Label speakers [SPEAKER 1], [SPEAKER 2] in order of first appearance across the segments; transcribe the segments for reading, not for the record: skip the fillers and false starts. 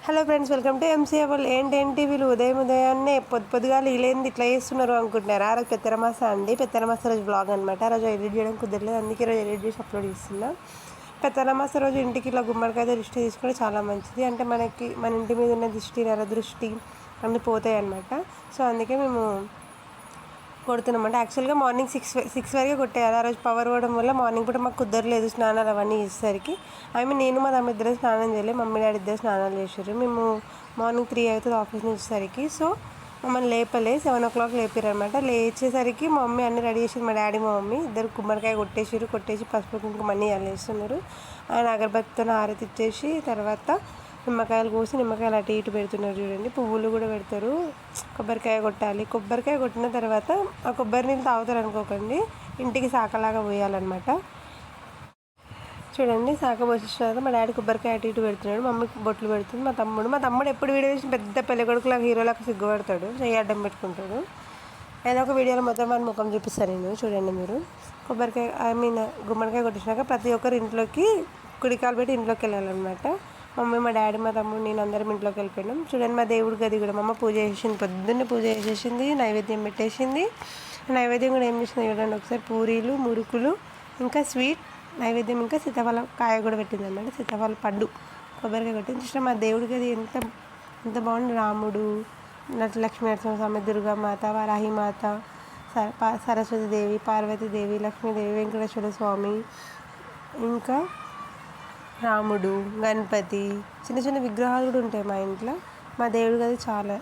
[SPEAKER 1] Hello friends, welcome to MCA వాళ్ళు. ఏంటేంటి వీళ్ళు ఉదయాన్నే పొద్దుగాలు వీళ్ళేంది ఇట్లా చేస్తున్నారు అనుకుంటున్నారు. ఆ రోజు పెత్తరమాస అండి. పెత్తరమాస రోజు బ్లాగ్ అనమాట. ఆ రోజు ఎడిట్ చేయడం కుదరలేదు, అందుకే రోజు ఎడిట్ చేసి అప్లోడ్ చేస్తున్నా. పెత్తరమాస రోజు ఇంటికి ఇలా గుమ్మడికాయ దృష్టి తీసుకుంటే చాలా మంచిది. అంటే మన ఇంటి మీద ఉన్న నరదృష్టి అన్నీ పోతాయి అన్నమాట. సో అందుకే మేము కొడుతున్నామంటే యాక్చువల్గా మార్నింగ్ సిక్స్ వరకే కొట్టేయాలి. ఆ రోజు పవర్ పోవడం వల్ల మార్నింగ్ పూట మాకు కుదరలేదు స్నానాలు అవన్నీ చేసేసరికి. నేను మా తమ్ముడు ఇద్దరు స్నానం చేయలేదు, మమ్మీ డాడీ ఇద్దరు స్నానాలు చేసారు. మేము మార్నింగ్ 3 అవుతుంది ఆఫీస్ నుంచి వచ్చేసరికి. సో మమ్మల్ని లేపలే, 7 o'clock లేపారు అనమాట. లేచేసరికి మా మమ్మీ అన్నీ రెడీ చేసి, మా డాడీ మా మమ్మీ ఇద్దరు గుమ్మడికాయ కొట్టేసి పసుపు కుంకుమ అన్నీ వేస్తున్నారు. ఆయన అగరబత్తితో హారతి ఇచ్చేసి తర్వాత నిమ్మకాయలు కోసి నిమ్మకాయలు అటు ఇటు పెడుతున్నారు చూడండి. పువ్వులు కూడా పెడతారు. కొబ్బరికాయ కొట్టాలి. కొబ్బరికాయ కొట్టిన తర్వాత ఆ కొబ్బరి నీళ్ళు తాగుతారు అనుకోకండి, ఇంటికి శాఖలాగా పోయాలన్నమాట. చూడండి, శాఖ పోసిన తర్వాత మా డాడీ కొబ్బరికాయ అటు ఇటు పెడుతున్నాడు, మమ్మీకి బొట్లు పెడుతుంది. మా తమ్ముడు ఎప్పుడు వీడియో చేసి పెద్ద పెళ్ళికొడుకులాగా హీరోలాగా సిగ్గుపడతాడు, చెయ్యి అడ్డం పెట్టుకుంటాడు. ఏదో ఒక వీడియోలో మొత్తం వాడి ముఖం చూపిస్తాను నేను. చూడండి మీరు, గుమ్మడికాయ కొట్టించినాక ప్రతి ఒక్కరు ఇంట్లోకి కుడికాలు పెట్టి ఇంట్లోకి వెళ్ళాలన్నమాట. మమ్మీ, మా డాడీ, మా తమ్ముడు, నేను అందరం ఇంట్లోకి వెళ్ళిపోయినాం. చూడండి, మా దేవుడి గది కూడా మా అమ్మ పూజ చేసింది, పొద్దున్నే పూజ చేసేసింది, నైవేద్యం పెట్టేసింది. నైవేద్యం కూడా ఏం చేసింది చూడండి ఒకసారి, పూరీలు, మురుకులు, ఇంకా స్వీట్ నైవేద్యం, ఇంకా సీతాఫల కాయ కూడా పెట్టింది అనమాట. సీతాఫల పండు కొబ్బరికాయ కొట్టింది. చూసిన మా దేవుడి గది ఎంత ఎంత బాగుంది. రాముడు, లక్ష్మీ నరసింహస్వామి, దుర్గామాత, వారాహిమాత, సరస్వతీదేవి, పార్వతీదేవి, లక్ష్మీదేవి, వెంకటేశ్వర స్వామి, ఇంకా రాముడు, గణపతి, చిన్న చిన్న విగ్రహాలు కూడా ఉంటాయి మా ఇంట్లో. మా దేవుడి గది చాలా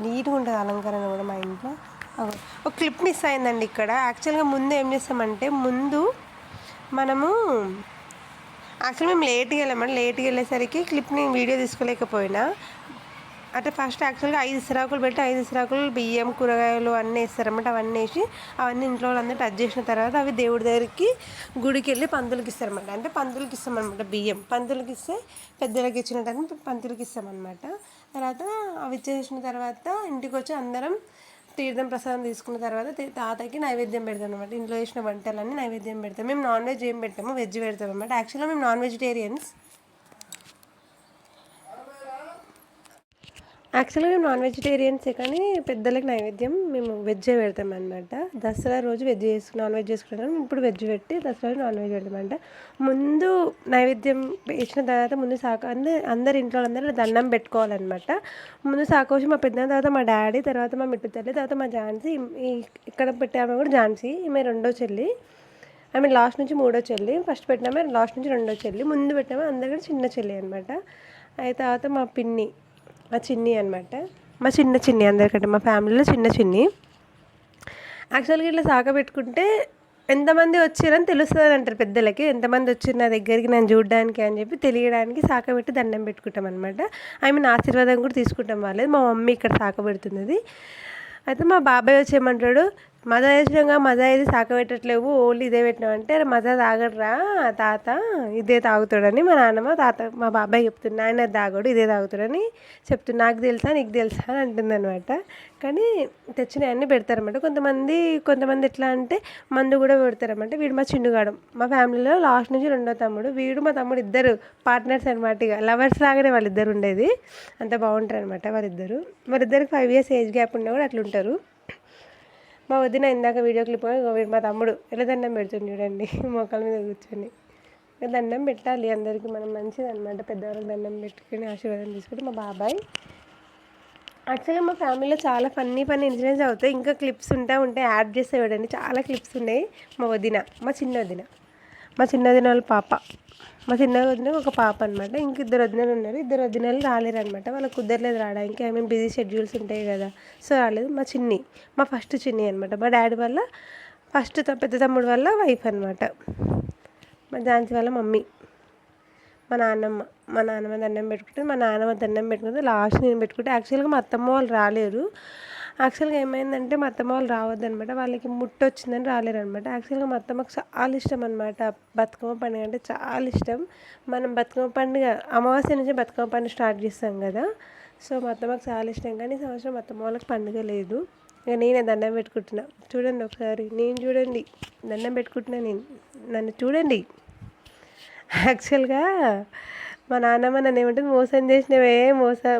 [SPEAKER 1] నీట్గా ఉంటుంది, అలంకరణ కూడా మా ఇంట్లో. ఒక క్లిప్ మిస్ అయిందండి ఇక్కడ. యాక్చువల్గా ముందు ఏం చేస్తామంటే, మనము యాక్చువల్గా మేము లేట్గా వెళ్ళేసరికి క్లిప్ని వీడియో తీసుకోలేకపోయినా. అంటే ఫస్ట్ యాక్చువల్గా 5 ఇసరాకులు పెట్టి 5 ఇసరాకులు బియ్యం, కూరగాయలు అన్నీ వేస్తారన్నమాట. అవన్నీ వేసి అవన్నీ ఇంట్లో వాళ్ళందరూ టచ్ చేసిన తర్వాత అవి దేవుడి దగ్గరికి గుడికి వెళ్ళి పంతులకి ఇస్తారన్నమాట. అంటే పంతులకి ఇస్తామన్నమాట బియ్యం. పంతులకి ఇస్తే పెద్దలకి ఇచ్చినట్టు పంతులకి ఇస్తామన్నమాట. తర్వాత అవి ఇచ్చేసిన తర్వాత ఇంటికి వచ్చి అందరం తీర్థం ప్రసాదం తీసుకున్న తర్వాత తాతకి నైవేద్యం పెడతాం అనమాట. ఇంట్లో చేసిన వంటలన్నీ నైవేద్యం పెడతాం. మేము నాన్ వెజ్ ఏం పెట్టాము, వెజ్ పెడతాం అనమాట. యాక్చువల్గా మేము నాన్ వెజిటేరియన్స్. కానీ పెద్దలకు నైవేద్యం మేము వెజ్జే పెడతాం అనమాట. దసరా రోజు నాన్ వెజ్ చేసుకుంటాం, ఇప్పుడు వెజ్ పెట్టి దసరా రోజు నాన్ వెజ్ పెడతామంట. ముందు నైవేద్యం వేసిన తర్వాత ముందు అందరు ఇంట్లో అందరూ దండం పెట్టుకోవాలన్నమాట. ముందు సాకోసి మా పెద్ద, తర్వాత మా డాడీ, తర్వాత మా మిట్టు తల్లి, తర్వాత మా ఝాన్సీ, ఇక్కడ పెట్టాము కూడా ఝాన్సీ, ఈమె రెండో చెల్లి. లాస్ట్ నుంచి మూడో చెల్లి. ఫస్ట్ పెట్టినామే లాస్ట్ నుంచి రెండో చెల్లి. ముందు పెట్టినామే అందరికీ చిన్న చెల్లి అనమాట. అయితే తర్వాత మా పిన్ని, మా చిన్ని అనమాట. మా చిన్ని అందరికంటే మా ఫ్యామిలీలో చిన్ని. యాక్చువల్గా ఇట్లా సాక పెట్టుకుంటే ఎంతమంది వచ్చారని తెలుస్తుంది అంటారు పెద్దలకి. ఎంతమంది వచ్చారు నా దగ్గరికి నన్ను చూడడానికి అని చెప్పి తెలియడానికి సాక పెట్టి దండం పెట్టుకుంటాం అనమాట. ఆశీర్వాదం కూడా తీసుకుంటాం వాళ్ళది. మా మమ్మీ ఇక్కడ సాక పెడుతున్నది. అయితే మా బాబాయ్ వచ్చి ఏమంటాడు, మజా వేసినాక మజా ఇది సాక పెట్టట్లేవు, ఓన్లీ ఇదే పెట్టినావు అంటే, మజా తాగడరా తాత, ఇదే తాగుతాడని మా నాన్నమ్మ మా బాబాయ్ చెప్తున్నా. ఆయన తాగడు, ఇదే తాగుతాడని చెప్తున్నా. నాకు తెలుసా నీకు తెలుసా అని అంటుందన్నమాట. కానీ తెచ్చినవన్నీ పెడతారన్నమాట. కొంతమంది ఎట్లా అంటే మందు కూడా పెడతారన్నమాట. వీడు మా చిన్నుగాడు, మా ఫ్యామిలీలో లాస్ట్ నుంచి రెండో తమ్ముడు. వీడు మా తమ్ముడు ఇద్దరు పార్ట్నర్స్ అనమాట. ఇక లవర్స్ లాగానే వాళ్ళిద్దరు ఉండేది. అంత బాగుంటారు అనమాట వారిద్దరికి 5 years ఏజ్ గ్యాప్ ఉన్నా కూడా అట్లా ఉంటారు. మా వదిన ఇందాక వీడియో క్లిప్ మా తమ్ముడు ఎలా దండం పెడుతుంది చూడండి, మోకాల మీద కూర్చొని. దండం పెట్టాలి అందరికీ, మనం మంచిది అనమాట. పెద్దవాళ్ళకి దండం పెట్టుకుని ఆశీర్వాదం తీసుకుంటే. మా బాబాయ్ యాక్చువల్గా మా ఫ్యామిలీలో చాలా ఫన్నీ ఇన్సిడెంట్స్ అవుతాయి. ఇంకా క్లిప్స్ ఉంటాయి, యాడ్ చేస్తే చూడండి, చాలా క్లిప్స్ ఉన్నాయి. మా చిన్న వదిన వాళ్ళ పాప, మా చిన్న వదిన ఒక పాప అనమాట. ఇంక 2 వదినలు ఉన్నారు. 2 వదినలు రాలేరు అనమాట, వాళ్ళకి కుదరలేదు రావడానికి. బిజీ షెడ్యూల్స్ ఉంటాయి కదా, సో రాలేదు. మా ఫస్ట్ చిన్ని అనమాట, మా డాడీ వల్ల పెద్ద తమ్ముడు వల్ల వైఫ్ అనమాట. మా ఝాన్సీ వాళ్ళ మమ్మీ, మా నాన్నమ్మ దండం పెట్టుకుంటే, మా నాన్నమ్మ దండం పెట్టుకుంటే లాస్ట్ నేను పెట్టుకుంటే. యాక్చువల్గా మా అత్తమ్మ వాళ్ళు రాలేరు. యాక్చువల్గా ఏమైందంటే మా అత్తమ్మ వాళ్ళు రావద్దనమాట, వాళ్ళకి ముట్టు వచ్చిందని రాలేరు అనమాట. యాక్చువల్గా మా అత్తమ్మకు చాలా ఇష్టం అనమాట బతుకమ్మ పండుగ అంటే, చాలా ఇష్టం. మనం బతుకమ్మ పండుగ అమావాస్య నుంచి బతుకమ్మ పండుగ స్టార్ట్ చేస్తాం కదా, సో మా అత్తమ్మకు చాలా ఇష్టం. కానీ ఈ సంవత్సరం మా అత్తమ్మ వాళ్ళకి పండుగ లేదు. ఇక నేనే దండం పెట్టుకుంటున్నా. చూడండి ఒకసారి, చూడండి దండం పెట్టుకుంటున్నా, నన్ను చూడండి. యాక్చువల్గా మా నాన్నమ్మ నన్ను ఏమంటుంది, మోసం చేసినవే,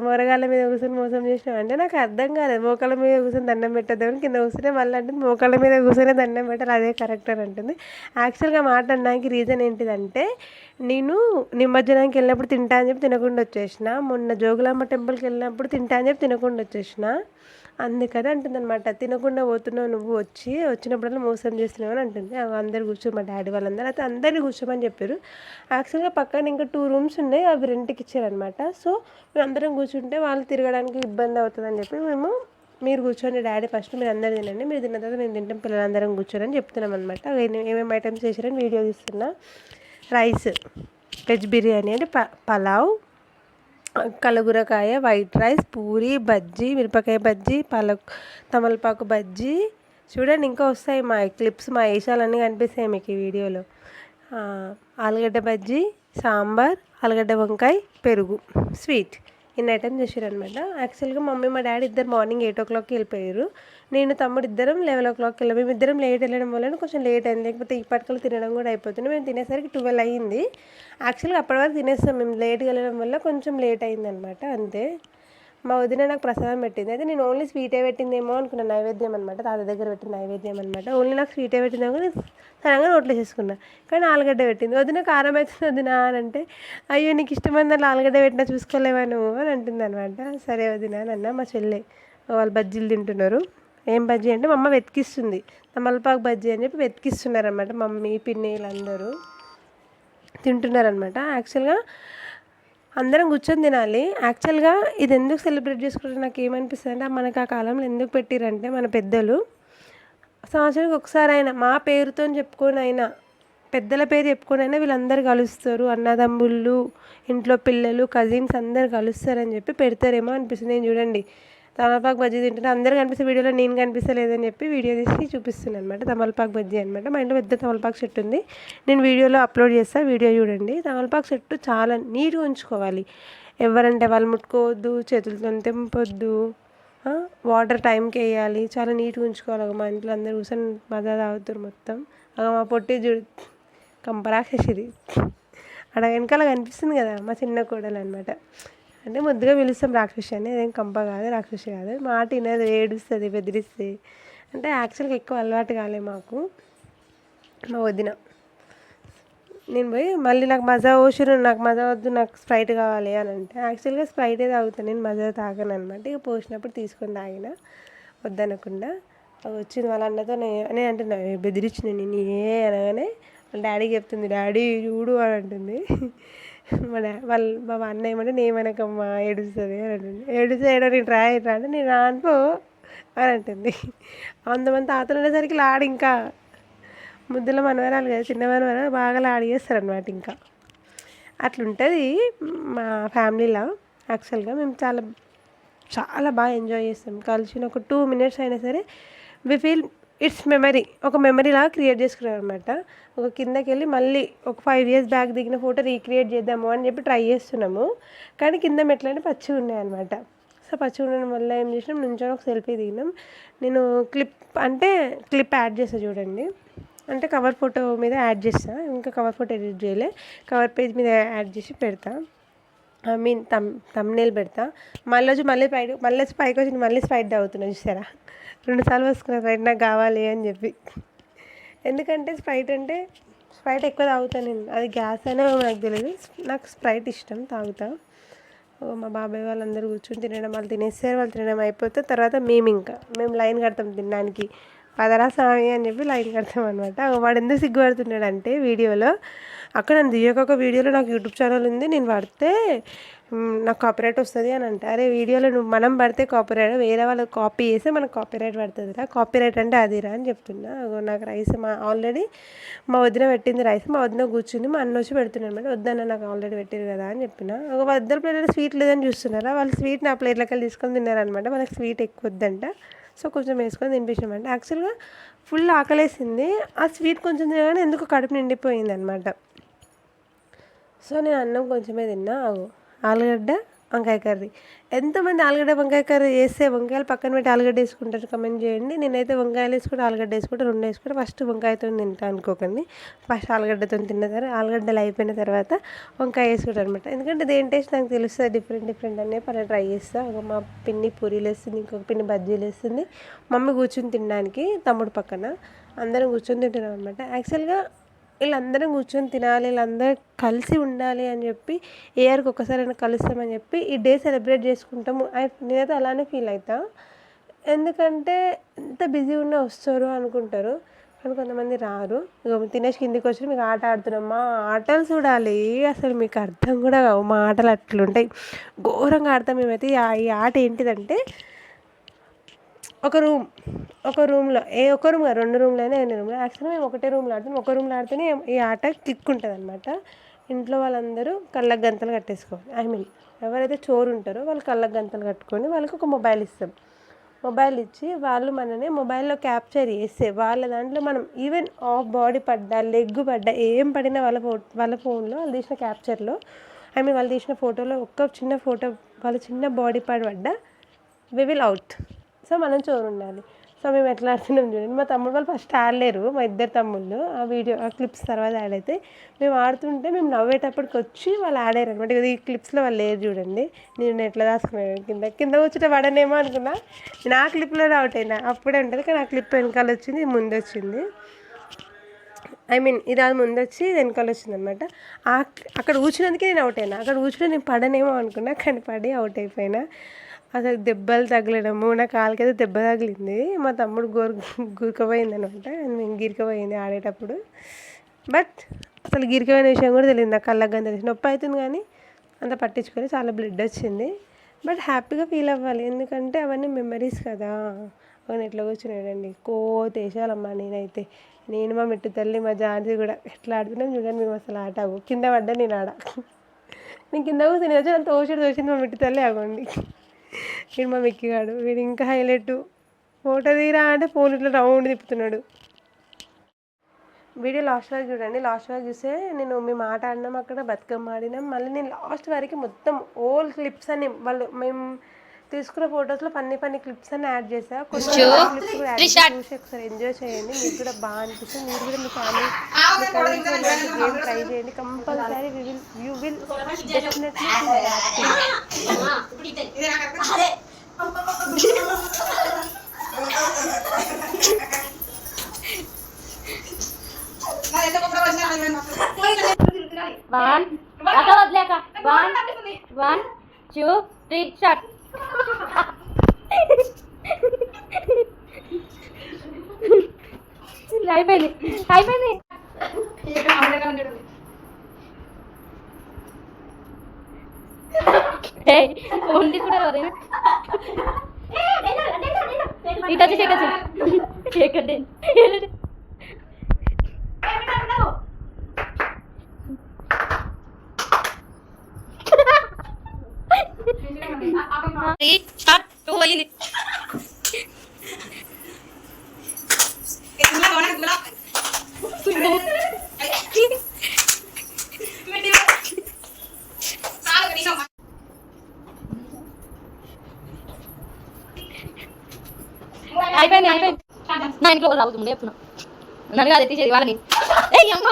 [SPEAKER 1] మొరగాళ్ళ మీద కూర్చొని మోసం చేసినావు అంటే నాకు అర్థం కాలేదు. మోకాళ్ళ మీద కూర్చొని దండం పెట్టద్దామని కింద కూర్చుంటే మళ్ళీ అంటే మోకాళ్ళ మీద కూర్చొని దండం పెట్టాలి, అదే కరెక్ట్ అని అంటుంది. యాక్చువల్గా మాట అనడానికి రీజన్ ఏంటిదంటే, నేను నిమజ్జనానికి వెళ్ళినప్పుడు తింటా అని చెప్పి తినకుండా వచ్చేసిన, మొన్న జోగులాంబ టెంపుల్కి వెళ్ళినప్పుడు తింటా అని చెప్పి తినకుండా వచ్చేసిన. అందుకని అంటుందన్నమాట, తినకుండా పోతున్నావు నువ్వు, వచ్చినప్పుడల్లా మోసం చేస్తున్నావు అని అంటుంది. అందరు కూర్చో, మా డాడీ వాళ్ళందరూ అయితే అందరినీ కూర్చోమని చెప్పారు. యాక్చువల్గా పక్కన ఇంకా 2 రూమ్స్ ఉన్నాయి, అవి రెంట్కి ఇచ్చారనమాట. సో మేము అందరం కూర్చుంటే వాళ్ళు తిరగడానికి ఇబ్బంది అవుతుందని చెప్పి మీరు కూర్చోండి డాడీ, ఫస్ట్ మీరు అందరు తినండి, మీరు తిన్న తర్వాత మేము తింటాం, పిల్లలందరం కూర్చోని చెప్తున్నాం అనమాట. ఏమేమి ఐటమ్స్ చేశారని వీడియో తీస్తున్నా. రైస్, వెజ్ బిర్యానీ అంటే పలావ్, కలగూరకాయ, వైట్ రైస్, పూరి, బజ్జీ, మిరపకాయ బజ్జీ, తమలపాకు బజ్జీ. చూడండి ఇంకా వస్తాయి మా క్లిప్స్, మా వేషాలన్నీ కనిపిస్తాయి మీకు ఈ వీడియోలో. ఆలుగడ్డ బజ్జీ, సాంబార్, ఆలుగడ్డ వంకాయ, పెరుగు, స్వీట్, ఇన్ని ఐటమ్స్ చేశారనమాట. యాక్చువల్గా మమ్మీ మా డాడీ ఇద్దరు మార్నింగ్ 8 o'clockకి వెళ్ళిపోయారు. నేను తమ్ముడు ఇద్దరం 11 o'clockకి వెళ్ళాము. మేము ఇద్దరం లేట్ వెళ్ళడం వల్ల కొంచెం లేట్ అయింది, లేకపోతే ఈ పట్టుకలు తినడం కూడా అయిపోతుంది. మేము తినేసరికి 12 అయ్యింది. యాక్చువల్గా అప్పటి వరకు తినేస్తాం, మేము లేట్గా వెళ్ళడం వల్ల కొంచెం లేట్ అయిందనమాట, అంతే. మా వదిన నాకు ప్రసాదం పెట్టింది. అయితే నేను ఓన్లీ స్వీటే పెట్టిందేమో అనుకున్నాను, నైవేద్యం అనమాట, తాత దగ్గర పెట్టిన నైవేద్యం అనమాట. ఓన్లీ నాకు స్వీటే పెట్టిందేమో నేను సడన్గా నోట్లో చేసుకున్నా, కానీ ఆలుగడ్డ పెట్టింది. వదిన కారం అవుతుంది వదిన అని అంటే, అయ్యో నీకు ఇష్టమైన దాంట్లో ఆలుగడ్డ పెట్టినా చూసుకోలేవా నువ్వు అని అంటుంది అనమాట. సరే వదిన అని అన్న. మా చెల్లె వాళ్ళు బజ్జీలు తింటున్నారు. ఏం బజ్జీ అంటే మా అమ్మ వెతికిస్తుంది, తమలపాకు బజ్జీ అని చెప్పి వెతికిస్తున్నారనమాట. మమ్మీ పిన్ని వీళ్ళందరూ తింటున్నారనమాట. యాక్చువల్గా అందరం కూర్చొని తినాలి. యాక్చువల్గా ఇది ఎందుకు సెలబ్రేట్ చేసుకుంటే నాకు ఏమనిపిస్తుంది అంటే, మనకు ఆ కాలంలో ఎందుకు పెట్టిరంటే మన పెద్దలు సంవత్సరానికి ఒకసారి అయినా మా పేరుతో చెప్పుకొని అయినా, పెద్దల పేరు చెప్పుకొని అయినా వీళ్ళందరూ కలుస్తారు, అన్నదమ్ముళ్ళు, ఇంట్లో పిల్లలు, కజిన్స్ అందరు కలుస్తారని చెప్పి పెడతారేమో అనిపిస్తుంది. నేను చూడండి తమలపాకు బజ్జీ తింటుంటే అందరూ కనిపిస్తే వీడియోలో నేను కనిపిస్తలేదని చెప్పి వీడియో తీసి చూపిస్తున్నాను అనమాట. తమలపాకు బజ్జీ అనమాట. మా ఇంట్లో పెద్ద తమలపాకు చెట్టు ఉంది, నేను వీడియోలో అప్లోడ్ చేస్తాను, వీడియో చూడండి. తమలపాకు చెట్టు చాలా నీట్గా ఉంచుకోవాలి, ఎవరంటే వాళ్ళు ముట్టుకోవద్దు, చేతులతో తెంపొద్దు, వాటర్ టైంకి వేయాలి, చాలా నీట్గా ఉంచుకోవాలి. మా ఇంట్లో అందరూ కూర్చొని మజా తాగుతారు మొత్తం. మా పొట్టి చూడు కంపరాక్షసిది అక్కడ వెనకాల కనిపిస్తుంది కదా, మా చిన్న కోడలు అనమాట. అంటే ముద్దుగా పిలుస్తాం రాక్షసి అని, అదేం కంప కాదు, రాక్షసి కాదు. మాట వినదు, ఏడుస్తుంది, బెదిరిస్తుంది. అంటే యాక్చువల్గా ఎక్కువ అలవాటు కాలే మాకు. మా వదిన నేను పోయి మళ్ళీ నాకు మజా పోసిరు, నాకు మజా వద్దు, నాకు స్ప్రైట్ కావాలి అని అంటే, యాక్చువల్గా స్ప్రైటే తాగుతాను నేను, మజా తాగను అనమాట. ఇక పోసినప్పుడు తీసుకొని తాగిన వద్దనకుండా. వచ్చింది వాళ్ళ అన్నతో నేను అంటున్నా, బెదిరించిన నేను అనగానే వాళ్ళ డాడీకి చెప్తుంది, డాడీ చూడు అని అంటుంది. మా అన్న ఏమంటే నేమనకమ్మా ఏడుస్తుంది అని అంటుంది. ఏడుస్తే నేను రా అంటే నేను రానుపో అని అంటుంది. అంతమంది తాతలు ఉండేసరికి లాడు ఇంకా ముద్దుల మనవరాలు కదా, చిన్న మనవరాలు బాగా లాడి చేస్తారనమాట. ఇంకా అట్లుంటుంది మా ఫ్యామిలీలో. యాక్చువల్గా మేము చాలా చాలా బాగా ఎంజాయ్ చేస్తాం. కలిసిన ఒక 2 minutes అయినా సరే వి ఫీల్ ఇట్స్ మెమరీ, ఒక మెమరీ లాగా క్రియేట్ చేసుకున్నాం అనమాట. ఒక కిందకి వెళ్ళి మళ్ళీ ఒక 5 years బ్యాక్ దిగిన ఫోటో రీక్రియేట్ చేద్దాము అని చెప్పి ట్రై చేస్తున్నాము. కానీ కింద మెట్లంటే పచ్చిగా ఉన్నాయి అనమాట. సో పచ్చిగా ఉండడం వల్ల ఏం చేసినాం, నుంచొని ఒక సెల్ఫీ దిగినాం. నేను క్లిప్ యాడ్ చేస్తాను చూడండి, అంటే కవర్ ఫోటో మీద యాడ్ చేస్తాను, ఇంకా కవర్ ఫోటో ఎడిట్ చేయలే, కవర్ పేజ్ మీద యాడ్ చేసి పెడతా, ఐ మీన్ తమ్నేల్ పెడతా. మళ్ళీ పైకి వచ్చి మళ్ళీ స్ప్రైట్ తాగుతున్నా చూసారా, 2 సార్లు వస్తున్నా స్ప్రైట్ నాకు కావాలి అని చెప్పి. ఎందుకంటే స్ప్రైట్ ఎక్కువ తాగుతాను నేను, అది గ్యాస్ అయినా నాకు తెలియదు, నాకు స్ప్రైట్ ఇష్టం, తాగుతా. మా బాబాయ్ వాళ్ళందరూ కూర్చొని తినడం, వాళ్ళు తినేస్తారు, వాళ్ళు తినడం అయిపోతే తర్వాత మేము లైన్ కడతాం తినడానికి, పదరా స్వామి అని చెప్పి లైన్ కడతాం అనమాట. వాడు ఎందుకు సిగ్గుపడుతున్నాడంటే వీడియోలో, అక్కడ నన్ను దియ్యకొక వీడియోలో నాకు యూట్యూబ్ ఛానల్ ఉంది, నేను పడితే నాకు కాపీరైట్ వస్తుంది అని అంటే, అరే వీడియోలో మనం పడితే కాపీరైట్, వేరే వాళ్ళు కాపీ చేస్తే మనకు కాపీరైట్ పడుతుందిరా, కాపీరైట్ అంటే అదిరా అని చెప్తున్నా. నాకు రైస్ ఆల్రెడీ మా వదిన పెట్టింది రైస్, మా వదిన కూర్చుంది, మా అన్న వచ్చి పెడుతున్నాను అనమాట. వద్దన్న నాకు ఆల్రెడీ పెట్టారు కదా అని చెప్పిన. ఇద్దరు ప్లేట్లో స్వీట్ లేదని చూస్తున్నారా, వాళ్ళు స్వీట్ నా ప్లేట్లకి వెళ్ళి తీసుకొని తిన్నారనమాట. వాళ్ళకి స్వీట్ ఎక్కువ వద్దంట, సో కొంచెం వేసుకొని తినిపించామంట. యాక్చువల్గా ఫుల్ ఆకలేసింది, ఆ స్వీట్ కొంచెం తినగానే ఎందుకు కడుపు నిండిపోయింది అనమాట. సో నేను అన్నం కొంచెమే తిన్నా. ఆలుగడ్డ వంకాయ కర్రీ. ఎంతమంది ఆలుగడ్డ వంకాయ కర్రీ చేస్తే వంకాయలు పక్కన పెట్టి ఆలుగడ్డ వేసుకుంటారు కామెంట్ చేయండి. నేనైతే వంకాయలు వేసుకుంటే ఆలుగడ్డ వేసుకుంటే 2 వేసుకుంటే ఫస్ట్ వంకాయతో తింటా అనుకోకండి. ఫస్ట్ ఆలుగడ్డతో తిన్న తర్వాత ఆలుగడ్డలు అయిపోయిన తర్వాత వంకాయ వేసుకుంటాను అనమాట. ఎందుకంటే దేని టేస్ట్ నాకు తెలుస్తుంది డిఫరెంట్ అని అలా ట్రై చేస్తాను. మా పిన్ని పూరీలు వేస్తుంది, ఇంకొక పిన్ని బజ్జీలు వేస్తుంది, మమ్మీ కూర్చుని తినడానికి తమ్ముడు పక్కన అందరం కూర్చొని తింటున్నాం అనమాట. యాక్చువల్గా వీళ్ళందరం కూర్చొని తినాలి, వీళ్ళందరూ కలిసి ఉండాలి అని చెప్పి ఇయర్కి ఒక్కసారైనా కలుస్తామని చెప్పి ఈ డే సెలబ్రేట్ చేసుకుంటాము. నేనైతే అలానే ఫీల్ అవుతా. ఎందుకంటే ఎంత బిజీ ఉన్నా వస్తారు అనుకుంటారు, కానీ కొంతమంది రారు. ఇక తినేసి కిందికి వచ్చి మీకు ఆట ఆడుతున్నాం, మా ఆటలు చూడాలి అసలు మీకు అర్థం కూడా కావు. మా ఆటలు అట్లుంటాయి, ఘోరంగా ఆడతాం మేమైతే. ఈ ఆట ఏంటిదంటే ఒక రూమ్లో ఒక రూమ్ కాదు 2 రూమ్లు అయినా 2 రూమ్లో. యాక్చువల్గా మేము ఒకటే రూమ్లో ఆడతాం. ఒక రూమ్లో ఆడితేనే ఈ ఆట కిక్ ఉంటుంది అనమాట. ఇంట్లో వాళ్ళందరూ కళ్ళకు గంతలు కట్టేసుకోవాలి. ఎవరైతే చోరు ఉంటారో వాళ్ళు కళ్ళకు గంతలు కట్టుకొని వాళ్ళకి ఒక మొబైల్ ఇస్తాం. మొబైల్ ఇచ్చి వాళ్ళు మనని మొబైల్లో క్యాప్చర్ చేస్తే వాళ్ళ దాంట్లో మనం ఈవెన్ ఆఫ్ బాడీ పడ్డా, లెగ్ పడ్డా, ఏం పడినా వాళ్ళ ఫోన్లో వాళ్ళు తీసిన క్యాప్చర్లో వాళ్ళు తీసిన ఫోటోలో ఒక్క చిన్న ఫోటో వాళ్ళ చిన్న బాడీ పార్ట్ పడ్డా వి విల్ అవుట్. సో మనం చోరు ఉండాలి. సో మేము ఎట్లా ఆడుతున్నాం చూడండి. మా తమ్ముడు వాళ్ళు ఫస్ట్ ఆడలేరు, మా ఇద్దరు తమ్ముళ్ళు. ఆ క్లిప్స్ తర్వాత యాడ్ అయితే మేము ఆడుతుంటే మేము నవ్వేటప్పటికి వచ్చి వాళ్ళు ఆడారు అనమాట. ఈ క్లిప్స్లో వాళ్ళు లేరు చూడండి. నేను ఎట్లా దాచుకున్నాను కింద కూర్చుంటే పడనేమో అనుకున్నా. నా క్లిప్లో అవుట్ అయినా అప్పుడే ఉంటుంది, కానీ ఆ క్లిప్ వెనకాల వచ్చింది, ముందు వచ్చింది. ఇది అది ముందు వచ్చి వెనకాల వచ్చింది అనమాట. అక్కడ కూర్చున్నందుకే నేను అవుట్ అయినా. అక్కడ కూర్చుని నేను పడనేమో అనుకున్నా, కానీ పడి అవుట్ అయిపోయినా. అసలు దెబ్బలు తగలడము, నా కాలుకైతే దెబ్బ తగిలింది. మా తమ్ముడు గురకపోయింది అనమాట, మేము గిరికపోయింది ఆడేటప్పుడు. బట్ అసలు గిరికపోయిన విషయం కూడా తెలియదు నాకు. కళ్ళకు గంత నొప్పి అవుతుంది కానీ అంత పట్టించుకొని చాలా బ్లడ్ వచ్చింది. బట్ హ్యాపీగా ఫీల్ అవ్వాలి, ఎందుకంటే అవన్నీ మెమరీస్ కదా. అవన్నీ ఎట్లా కూర్చున్నాడండి కోతేసాలమ్మా. నేను మా మిట్టు తల్లి మా ఝాన్సీ కూడా ఎట్లా ఆడుతున్నాం చూడండి. మేము అసలు ఆట కింద పడ్డా, నేను కింద కూర్చొని వచ్చి అంత తోసింది మా మిట్టు తల్లి. ఆగండి వీడు మా మిక్కిగాడు, వీడు ఇంకా హైలైట్. ఫోటో తీరా అంటే ఫోన్ ఇట్లా రౌండ్ తిప్పుతున్నాడు. వీడియో లాస్ట్ వరకు చూడండి. లాస్ట్ వరకు చూస్తే మేము ఆట ఆడినాం, అక్కడ బతుకమ్మ ఆడినాం. మళ్ళీ నేను లాస్ట్ వరకు మొత్తం ఓల్డ్ క్లిప్స్ అని మేము తీసుకున్న ఫొటోస్లో ఫన్నీ క్లిప్స్ అన్ని యాడ్ చేసా. కొన్ని క్లిప్స్ కూడా యాడ్ చేసి చూసి ఒకసారి ఎంజాయ్ చేయండి. మీకు కూడా బాగా అనిపిస్తుంది. మీరు కూడా మీ ఫ్యామిలీ గేమ్ ట్రై చేయండి. Compulsory you will definitely
[SPEAKER 2] One, two, three, shot. అయిపోయింది. ఉంది కూడా రాదు. ఇటు వచ్చి చెక్కచ్చు. అయిపోయింది. నా ఇంట్లో రావుతుంది చెప్తున్నా. నన్ను కాదు తీసేది వాళ్ళని. అమ్మ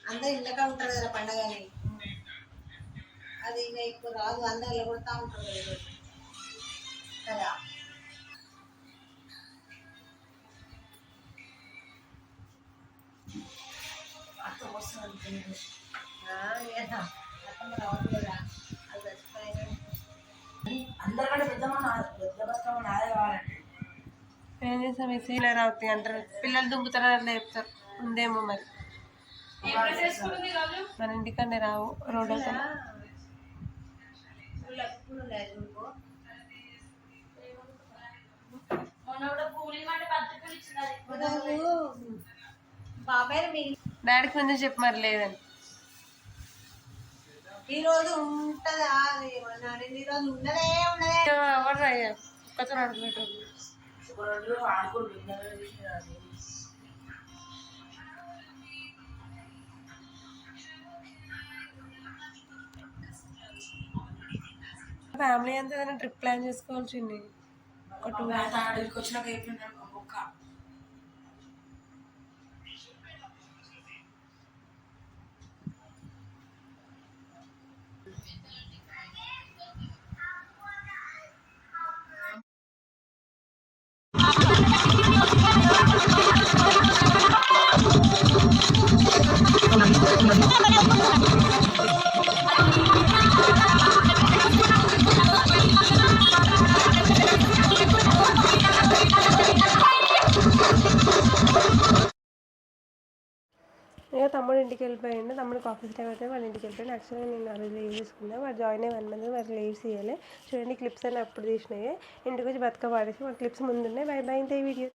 [SPEAKER 3] అందరు ఇళ్ళగా ఉంటారు కదా పండగని, అది ఇంకా ఎక్కువ రాదు, అందరు ఇళ్ళ కొడతా ఉంటారు కదా. అందరికంటే పెద్ద బతుకమ్మ నాదే కావాలండి.
[SPEAKER 1] ఏం చేస్తాం ఈ సీనియర్ అవుతాయి అంటారు, పిల్లలు దుంపుతారని అట్లా చెప్తారు. ఉందేమో మరి మన ఇంటికన్నా రావు రోడ్ అసలు. డాడీకి ముందు చెప్పు మరి లేదని.
[SPEAKER 3] ఈ రోజు ఉంటదా? ఈ రోజు ఉండదే ఉండదే.
[SPEAKER 1] ఎవరు అయ్యా ఒక్కతో ఆడుకునేటోళ్ళు. ఫ్యామిలీ అంతా ఏదైనా ట్రిప్ ప్లాన్ చేసుకోవాల్సింది. ఒక 2
[SPEAKER 3] వచ్చినాక ఒక్క
[SPEAKER 1] ఇక తమ్ముడు ఇంటికి వెళ్ళిపోయిండు. తమ్ముడికి ఆఫీస్ టైం అయితే వాళ్ళ ఇంటికి వెళ్ళిపోయింది. యాక్చువల్గా నేను ఆ రోజు లీవ్ తీసుకున్నా. వాడు జాయిన్ అయ్యి 1 month వాడు లీవ్స్ ఇవ్వలే. చూడండి క్లిప్స్ అన్నీ అప్పుడు తీసినాయి. ఇంటికి వచ్చి బతుక పాడేసి వాడు క్లిప్స్ ముందున్నాయి. బై బై ఇంత ఈ వీడియో.